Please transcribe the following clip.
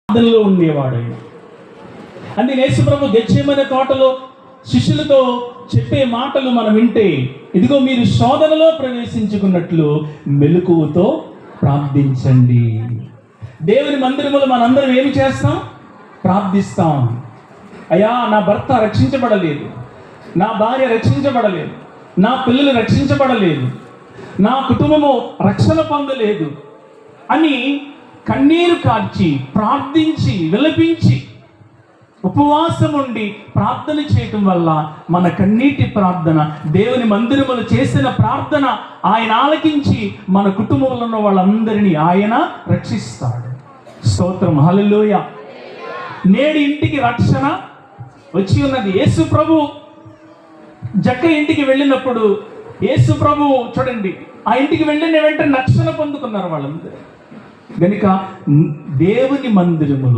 ప్రార్థనలో ఉండేవాడు ఆయన. అందుకే యేసుప్రభు గెత్సేమనే తోటలో శిష్యులతో చెప్పే మాటలు మనం వింటే, ఇదిగో మీరు శోధనలో ప్రవేశించుకున్నట్లు మెలకువతో ప్రార్థించండి. దేవుని మందిరములో మనందరం ఏమి చేస్తాం? ప్రార్థిస్తాం. అయ్యా, నా భర్త రక్షించబడలేదు, నా భార్య రక్షించబడలేదు, నా పిల్లలు రక్షించబడలేదు, నా కుటుంబము రక్షణ పొందలేదు అని కన్నీరు కార్చి ప్రార్థించి విలపించి ఉపవాసం ఉండి ప్రార్థన చేయటం వల్ల మన కన్నీటి ప్రార్థన, దేవుని మందిరములు చేసిన ప్రార్థన ఆయన ఆలకించి మన కుటుంబంలో ఉన్న వాళ్ళందరినీ ఆయన రక్షిస్తాడు. స్తోత్రం, హల్లెలూయా. నేడు ఇంటికి రక్షణ వచ్చి ఉన్నది. యేసు ప్రభు జక్క ఇంటికి వెళ్ళినప్పుడు యేసు ప్రభు చూడండి, ఆ ఇంటికి వెళ్ళిన వెంటనే రక్షణ పొందుకున్నారు వాళ్ళందరూ. కనుక దేవుని మందిరములు